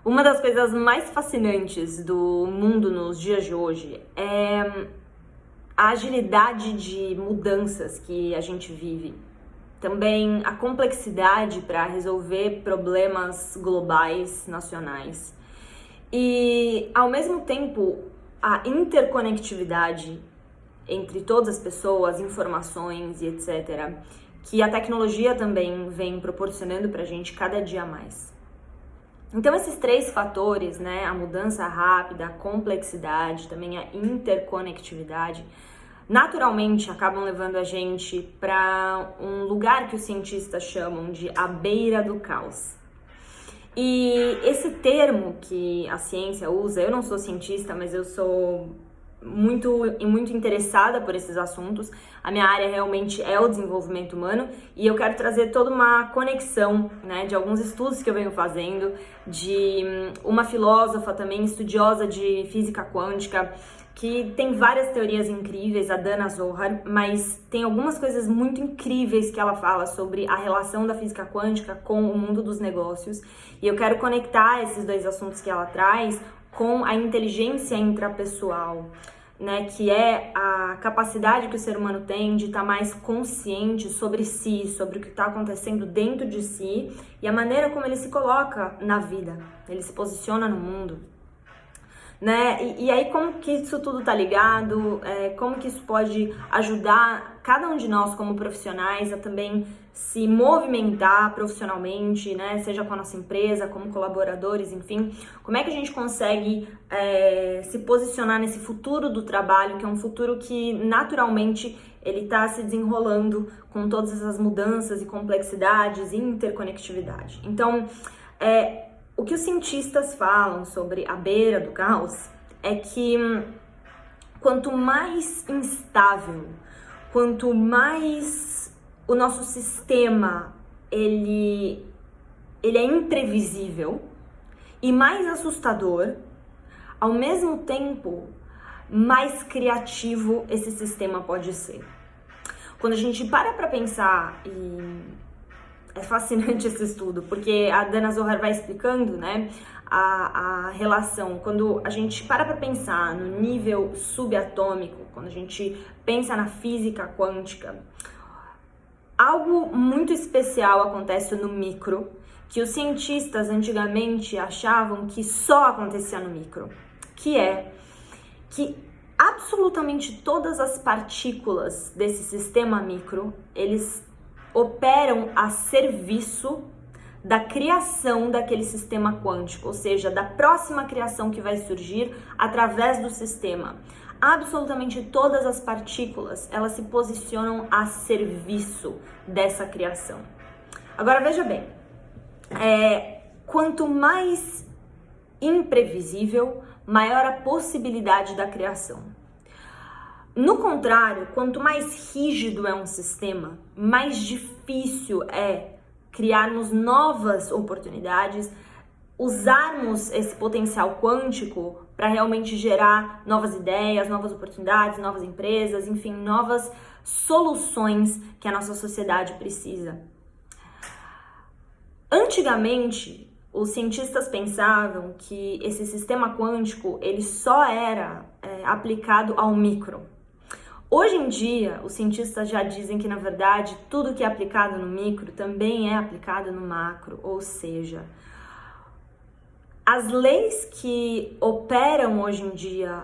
Uma das coisas mais fascinantes do mundo nos dias de hoje é a agilidade de mudanças que a gente vive. Também a complexidade para resolver problemas globais, nacionais. E, ao mesmo tempo, a interconectividade entre todas as pessoas, informações e etc., que a tecnologia também vem proporcionando para a gente cada dia mais. Então, esses três fatores, né, a mudança rápida, a complexidade, também a interconectividade, naturalmente acabam levando a gente para um lugar que os cientistas chamam de a beira do caos. E esse termo que a ciência usa, eu não sou cientista, mas eu sou muito interessada por esses assuntos. A minha área realmente é o desenvolvimento humano e eu quero trazer toda uma conexão, né, de alguns estudos que eu venho fazendo, de uma filósofa também estudiosa de física quântica, que tem várias teorias incríveis, a Dana Zohar, mas tem algumas coisas muito incríveis que ela fala sobre a relação da física quântica com o mundo dos negócios. E eu quero conectar esses dois assuntos que ela traz com a inteligência intrapessoal, né, que é a capacidade que o ser humano tem de estar mais consciente sobre si, sobre o que está acontecendo dentro de si e a maneira como ele se coloca na vida, ele se posiciona no mundo. Né? E aí como que isso tudo tá ligado, como que isso pode ajudar cada um de nós como profissionais a também se movimentar profissionalmente, né? Seja com a nossa empresa, como colaboradores, enfim, como é que a gente consegue se posicionar nesse futuro do trabalho, que é um futuro que naturalmente ele tá se desenrolando com todas essas mudanças e complexidades e interconectividade. Então, o que os cientistas falam sobre a beira do caos é que quanto mais instável, quanto mais o nosso sistema ele é imprevisível e mais assustador, ao mesmo tempo, mais criativo esse sistema pode ser. Quando a gente para pensar é fascinante esse estudo, porque a Dana Zohar vai explicando, né, a relação. Quando a gente para pensar no nível subatômico, quando a gente pensa na física quântica, algo muito especial acontece no micro, que os cientistas antigamente achavam que só acontecia no micro, que é que absolutamente todas as partículas desse sistema micro, eles operam a serviço da criação daquele sistema quântico, ou seja, da próxima criação que vai surgir através do sistema. Absolutamente todas as partículas, elas se posicionam a serviço dessa criação. Agora, veja bem, quanto mais imprevisível, maior a possibilidade da criação. No contrário, quanto mais rígido é um sistema, mais difícil é criarmos novas oportunidades, usarmos esse potencial quântico para realmente gerar novas ideias, novas oportunidades, novas empresas, enfim, novas soluções que a nossa sociedade precisa. Antigamente, os cientistas pensavam que esse sistema quântico ele só era aplicado ao micro. Hoje em dia, os cientistas já dizem que, na verdade, tudo que é aplicado no micro também é aplicado no macro, ou seja, as leis que operam hoje em dia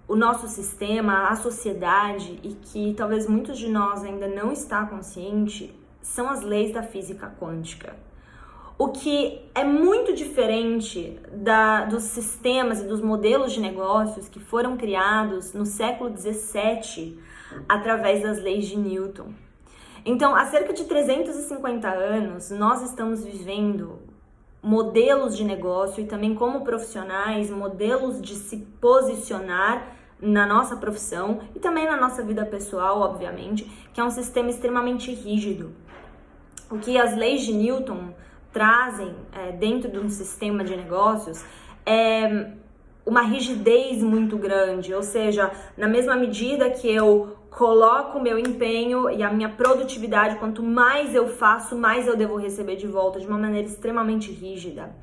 o nosso sistema, a sociedade, e que talvez muitos de nós ainda não está consciente, são as leis da física quântica. O que é muito diferente dos sistemas e dos modelos de negócios que foram criados no século XVII através das leis de Newton. Então, há cerca de 350 anos, nós estamos vivendo modelos de negócio e também como profissionais, modelos de se posicionar na nossa profissão e também na nossa vida pessoal, obviamente, que é um sistema extremamente rígido. O que as leis de Newton trazem dentro de um sistema de negócios é uma rigidez muito grande, ou seja, na mesma medida que eu coloco o meu empenho e a minha produtividade, quanto mais eu faço, mais eu devo receber de volta, de uma maneira extremamente rígida.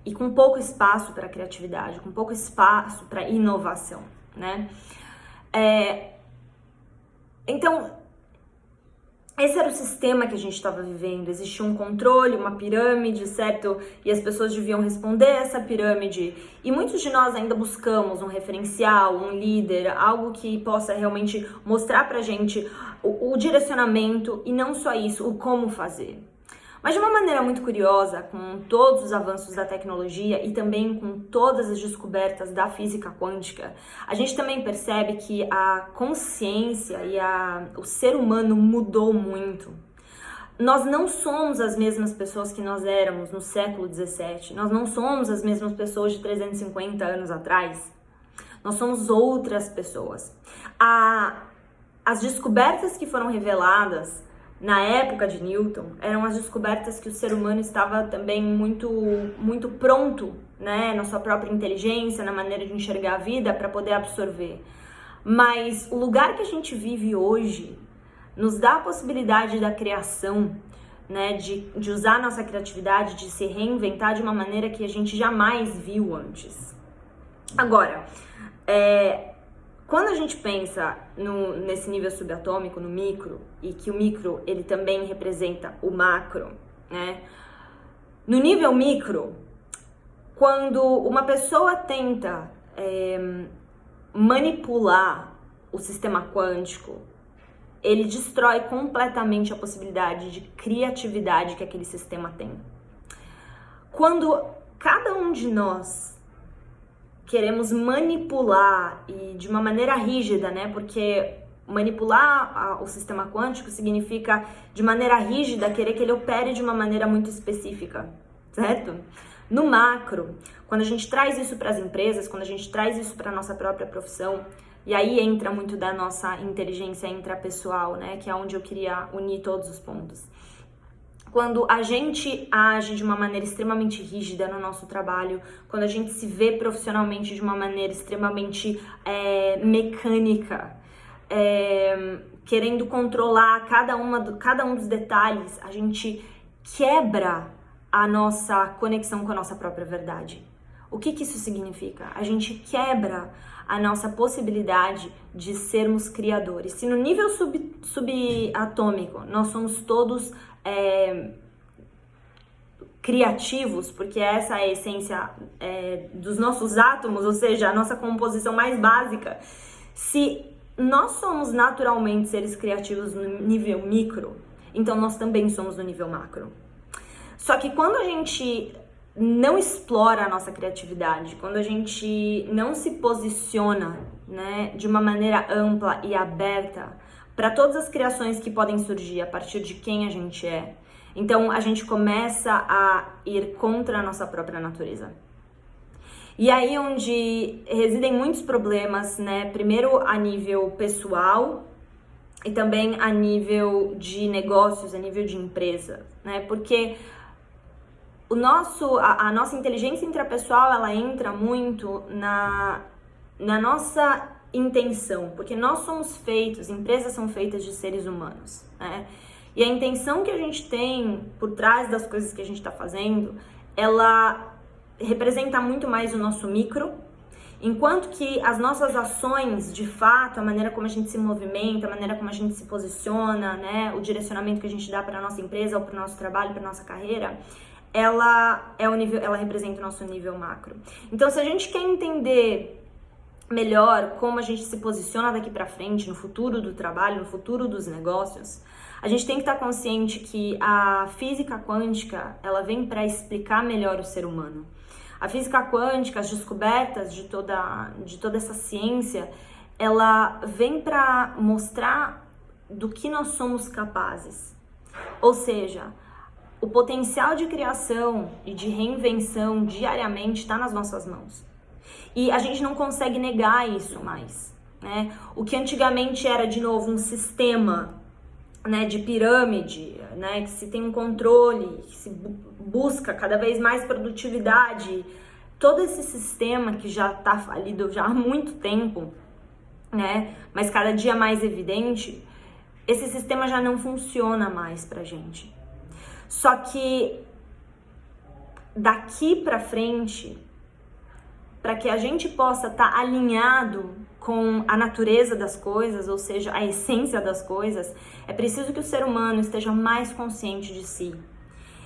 e com pouco espaço para criatividade, com pouco espaço para inovação, né? Então, esse era o sistema que a gente estava vivendo. Existia um controle, uma pirâmide, certo? E as pessoas deviam responder a essa pirâmide. E muitos de nós ainda buscamos um referencial, um líder, algo que possa realmente mostrar pra gente o direcionamento e não só isso, o como fazer. Mas de uma maneira muito curiosa, com todos os avanços da tecnologia e também com todas as descobertas da física quântica, a gente também percebe que a consciência e o ser humano mudou muito. Nós não somos as mesmas pessoas que nós éramos no século XVII, nós não somos as mesmas pessoas de 350 anos atrás, nós somos outras pessoas. As descobertas que foram reveladas na época de Newton, eram as descobertas que o ser humano estava também muito pronto, né, na sua própria inteligência, na maneira de enxergar a vida, para poder absorver. Mas o lugar que a gente vive hoje nos dá a possibilidade da criação, né, de usar a nossa criatividade, de se reinventar de uma maneira que a gente jamais viu antes. Agora, quando a gente pensa nesse nível subatômico, no micro, e que o micro ele também representa o macro, né? No nível micro, quando uma pessoa tenta manipular o sistema quântico, ele destrói completamente a possibilidade de criatividade que aquele sistema tem. Quando cada um de nós queremos manipular e de uma maneira rígida, né? Porque manipular o sistema quântico significa, de maneira rígida, querer que ele opere de uma maneira muito específica, certo? No macro, quando a gente traz isso para as empresas, quando a gente traz isso para a nossa própria profissão, e aí entra muito da nossa inteligência intrapessoal, né? Que é onde eu queria unir todos os pontos. Quando a gente age de uma maneira extremamente rígida no nosso trabalho, quando a gente se vê profissionalmente de uma maneira extremamente mecânica, querendo controlar cada um dos detalhes, a gente quebra a nossa conexão com a nossa própria verdade. O que isso significa? A gente quebra a nossa possibilidade de sermos criadores. Se no nível subatômico nós somos todos criativos, porque essa é a essência dos nossos átomos, ou seja, a nossa composição mais básica. Se nós somos naturalmente seres criativos no nível micro, então nós também somos no nível macro. Só que quando a gente não explora a nossa criatividade, quando a gente não se posiciona, né, de uma maneira ampla e aberta para todas as criações que podem surgir a partir de quem a gente é, então a gente começa a ir contra a nossa própria natureza. E aí onde residem muitos problemas, né? Primeiro a nível pessoal e também a nível de negócios, a nível de empresa, né? Porque a nossa inteligência intrapessoal, ela entra muito na nossa intenção, porque nós somos feitos, empresas são feitas de seres humanos, né? E a intenção que a gente tem por trás das coisas que a gente está fazendo, ela representa muito mais o nosso micro, enquanto que as nossas ações, de fato, a maneira como a gente se movimenta, a maneira como a gente se posiciona, né, o direcionamento que a gente dá para a nossa empresa ou para o nosso trabalho, para a nossa carreira, ela representa o nosso nível macro. Então, se a gente quer entender melhor como a gente se posiciona daqui para frente, no futuro do trabalho, no futuro dos negócios, a gente tem que estar consciente que a física quântica, ela vem para explicar melhor o ser humano. A física quântica, as descobertas de toda essa ciência, ela vem para mostrar do que nós somos capazes. Ou seja, o potencial de criação e de reinvenção diariamente está nas nossas mãos. E a gente não consegue negar isso mais, né? O que antigamente era, de novo, um sistema, né, de pirâmide, né, que se tem um controle, que se busca cada vez mais produtividade, todo esse sistema que já está falido já há muito tempo, né, mas cada dia mais evidente, esse sistema já não funciona mais pra gente. Só que daqui para frente, para que a gente possa estar alinhado com a natureza das coisas, ou seja, a essência das coisas, é preciso que o ser humano esteja mais consciente de si.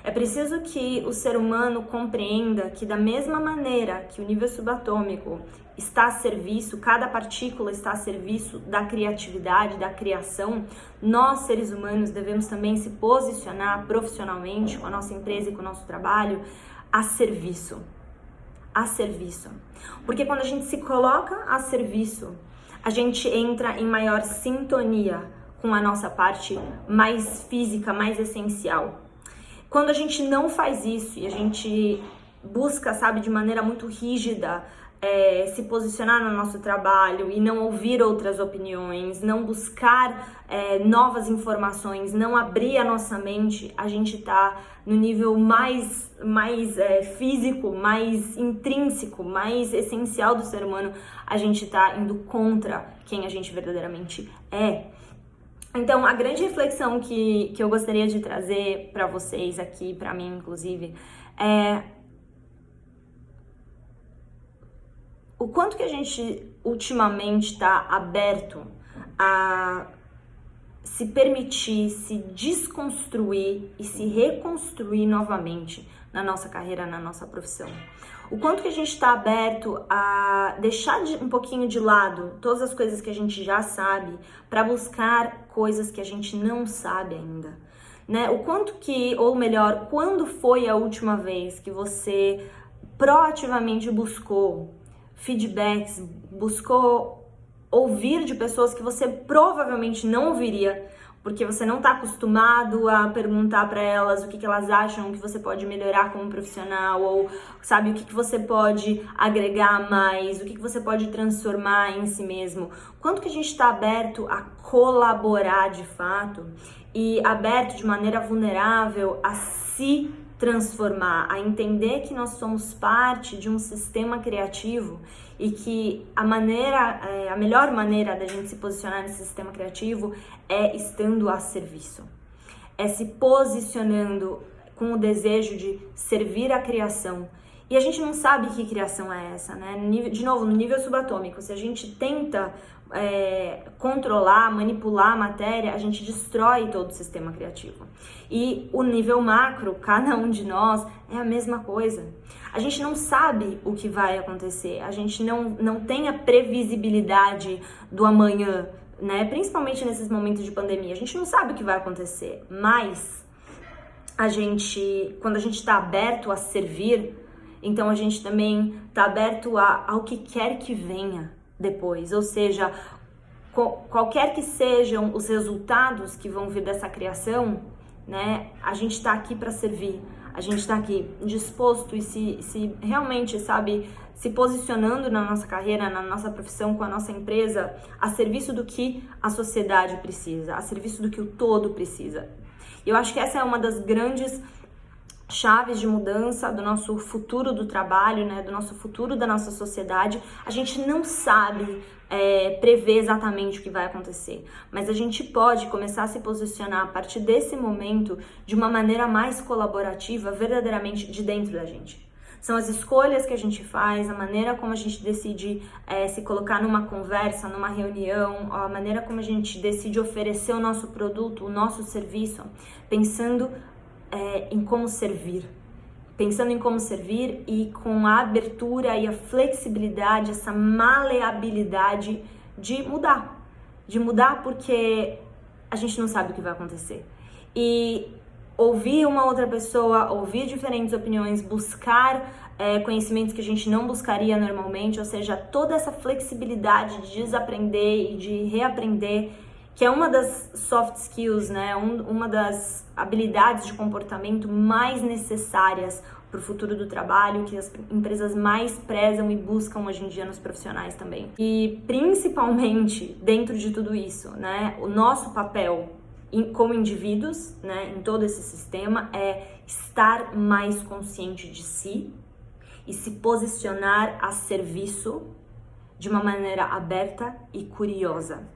É preciso que o ser humano compreenda que da mesma maneira que o nível subatômico está a serviço, cada partícula está a serviço da criatividade, da criação, nós, seres humanos, devemos também se posicionar profissionalmente com a nossa empresa e com o nosso trabalho a serviço. A serviço. Porque quando a gente se coloca a serviço, a gente entra em maior sintonia com a nossa parte mais física, mais essencial. Quando a gente não faz isso e a gente busca, sabe, de maneira muito rígida, se posicionar no nosso trabalho e não ouvir outras opiniões, não buscar novas informações, não abrir a nossa mente, a gente tá no nível mais físico, mais intrínseco, mais essencial do ser humano, a gente tá indo contra quem a gente verdadeiramente é. Então, a grande reflexão que eu gostaria de trazer para vocês aqui, para mim inclusive, é o quanto que a gente ultimamente está aberto a se permitir, se desconstruir e se reconstruir novamente na nossa carreira, na nossa profissão. O quanto que a gente está aberto a deixar um pouquinho de lado todas as coisas que a gente já sabe para buscar coisas que a gente não sabe ainda, né? O quanto que, ou melhor, quando foi a última vez que você proativamente buscou feedbacks, buscou ouvir de pessoas que você provavelmente não ouviria, porque você não está acostumado a perguntar para elas o que elas acham que você pode melhorar como profissional, ou sabe, o que você pode agregar mais, o que você pode transformar em si mesmo. Quanto que a gente está aberto a colaborar de fato e aberto de maneira vulnerável a se transformar, a entender que nós somos parte de um sistema criativo e que a melhor maneira da gente se posicionar nesse sistema criativo é estando a serviço, é se posicionando com o desejo de servir a criação. E a gente não sabe que criação é essa, né? De novo, no nível subatômico, se a gente tenta controlar, manipular a matéria, a gente destrói todo o sistema criativo. E o nível macro, cada um de nós, é a mesma coisa. A gente não sabe o que vai acontecer, a gente não tem a previsibilidade do amanhã, né? Principalmente nesses momentos de pandemia, a gente não sabe o que vai acontecer, mas quando a gente está aberto a servir, então a gente também está aberto ao que quer que venha depois, ou seja, qualquer que sejam os resultados que vão vir dessa criação, né? A gente está aqui para servir, a gente está aqui disposto e se realmente, sabe, se posicionando na nossa carreira, na nossa profissão, com a nossa empresa, a serviço do que a sociedade precisa, a serviço do que o todo precisa. E eu acho que essa é uma das grandes chaves de mudança do nosso futuro do trabalho, né, do nosso futuro da nossa sociedade. A gente não sabe prever exatamente o que vai acontecer, mas a gente pode começar a se posicionar a partir desse momento de uma maneira mais colaborativa, verdadeiramente de dentro da gente. São as escolhas que a gente faz, a maneira como a gente decide se colocar numa conversa, numa reunião, a maneira como a gente decide oferecer o nosso produto, o nosso serviço, pensando em como servir. Pensando em como servir e com a abertura e a flexibilidade, essa maleabilidade de mudar porque a gente não sabe o que vai acontecer. E ouvir uma outra pessoa, ouvir diferentes opiniões, buscar conhecimentos que a gente não buscaria normalmente, ou seja, toda essa flexibilidade de desaprender e de reaprender, que é uma das soft skills, né? Uma das habilidades de comportamento mais necessárias para o futuro do trabalho, que as empresas mais prezam e buscam hoje em dia nos profissionais também. E principalmente dentro de tudo isso, né? O nosso papel como indivíduos, né, em todo esse sistema, é estar mais consciente de si e se posicionar a serviço de uma maneira aberta e curiosa.